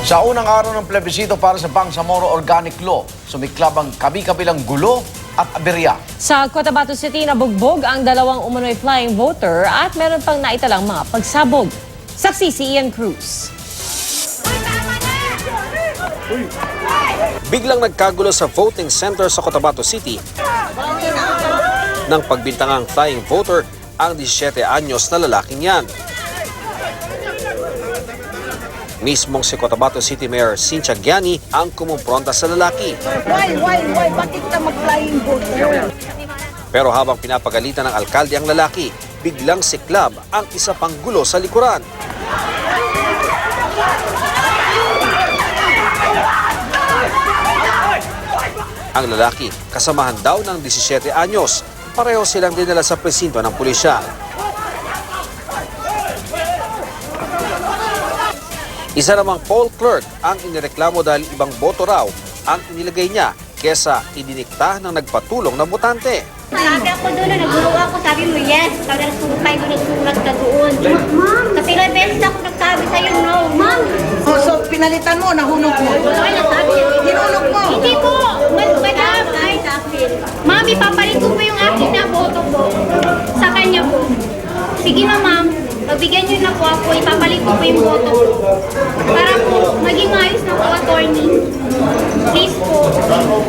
Sa unang araw ng plebisito para sa Bangsamoro Organic Law, sumiklab ang kabi-kabilang gulo at aberya. Sa Cotabato City, nabugbog ang dalawang umunoy flying voter at meron pang naitalang mga pagsabog. Saksi si Ian Cruz. Biglang nagkagulo sa voting center sa Cotabato City nang pagbintangang flying voter ang 17 anyos na lalaking yan. Mismong si Cotabato City Mayor Cynthia Giani ang kumumpronta sa lalaki. Why? Bakit ka mag-flying voter? Pero habang pinapagalitan ng alkalde ang lalaki, biglang siklab ang isa pang gulo sa likuran. Ang lalaki, kasamahan daw ng 17 anyos, pareho silang dinala sa presinto ng pulisya. Isa namang poll clerk ang inireklamo dahil ibang boto raw ang inilagay niya kesa idinikta ng nagpatulong na botante. Sabi ako doon, naguro ako, sabi mo yes. Sabi nagsulat ko, nagsulat ka doon. Ma'am, kasi ilang beses ako nagsabi sa'yo, no, ma'am. Oh, so pinalitan mo, nahulog mo. Wala, sabi niya. Hinulog mo. Hindi po, madam, ay, ma'am, ipapalit ko po yung akin na boto po sa kanya po. Sige na, ma'am. Pagbigyan niyo na po ako, ipapalit ko po yung boto ko. Para po, maging maayos na po, attorney. Please po.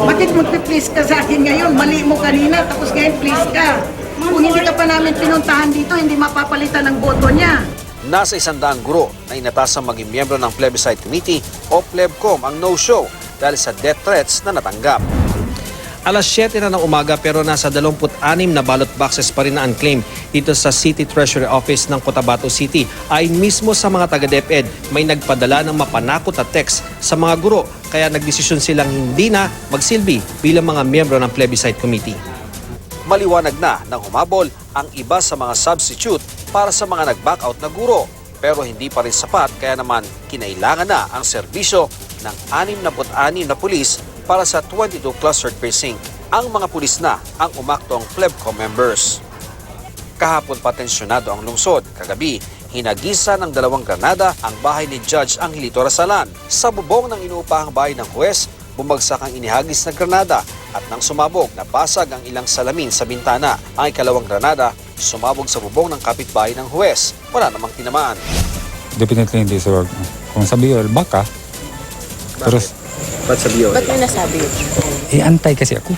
Bakit magpi-please ka sa akin ngayon? Mali mo kanina, tapos ngayon please ka. Kung hindi ka pa namin pinuntahan dito, hindi mapapalitan ang boto niya. Nasa 100 guro na inatasang maging miyembro ng Plebiscite Committee o Plebcom ang no-show dahil sa death threats na natanggap. Alas 7 na ng umaga pero nasa 26 na ballot boxes pa rin na unclaimed dito sa City Treasury Office ng Cotabato City. Ayon mismo sa mga taga-DepEd, may nagpadala ng mapanakot na text sa mga guro kaya nagdesisyon silang hindi na magsilbi bilang mga miyembro ng Plebiscite Committee. Maliwanag na nang humabol ang iba sa mga substitute para sa mga nag-back out na guro pero hindi pa rin sapat kaya naman kinailangan na ang serbisyo ng 66 na pulis para sa 22 clustered precinct. Ang mga pulis na ang umaktong Plebcom members. Kahapon patensyonado ang lungsod. Kagabi, hinagisa ng 2 granada ang bahay ni Judge Angelito Rasalan. Sa bubong ng inuupahang bahay ng huwes, bumagsak ang inihagis na granada at nang sumabog, nabasag ang ilang salamin sa bintana. Ang ikalawang granada, sumabog sa bubong ng kapitbahay ng huwes. Wala namang tinamaan. Definitely hindi sir. Kung sa BL, baka. Pero Ba't sa BOL? Ba't mo nasabi yun? antay kasi ako.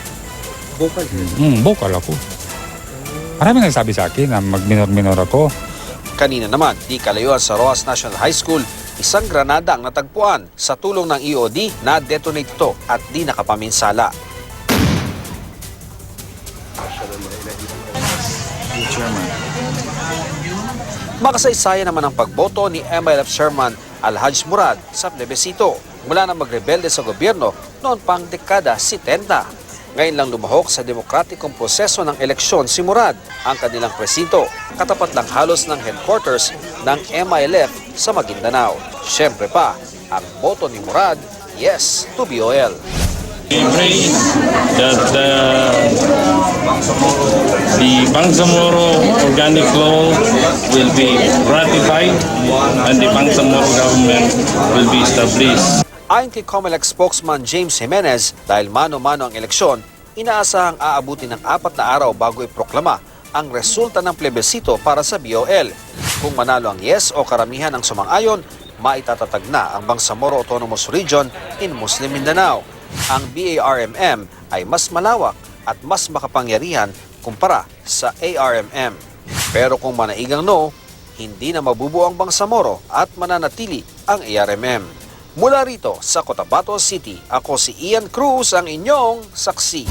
Bukal. Bokal ako. Marami nagsabi sa akin na mag-minor ako. Kanina naman, di kalayuan sa Roas National High School, isang granada ang natagpuan. Sa tulong ng EOD, na-detonate ito at di nakapaminsala. Makasaysaya naman ang pagboto ni MILF Chairman Alhaj Murad sa plebisito. Mula na magrebelde sa gobyerno noon pang dekada 70. Ngayon lang lumahok sa demokratikong proseso ng eleksyon si Murad. Ang kanilang presinto, katapat lang halos ng headquarters ng MILF sa Maguindanao. Siyempre pa, ang boto ni Murad, yes to BOL. We pray that the Bangsamoro Organic Law will be ratified and the Bangsamoro government will be established. Ayon kay COMELEC spokesman James Jimenez, dahil mano-mano ang eleksyon, inaasahang aabutin ng 4 na araw bago iproklama ang resulta ng plebisito para sa BOL. Kung manalo ang yes o karamihan ng sumang-ayon, maitatatag na ang Bangsamoro Autonomous Region in Muslim Mindanao. Ang BARMM ay mas malawak at mas makapangyarihan kumpara sa ARMM. Pero kung manaigang no, hindi na mabubuo ang Bangsamoro at mananatili ang ARMM. Mula rito sa Cotabato City, ako si Ian Cruz, ang inyong saksi.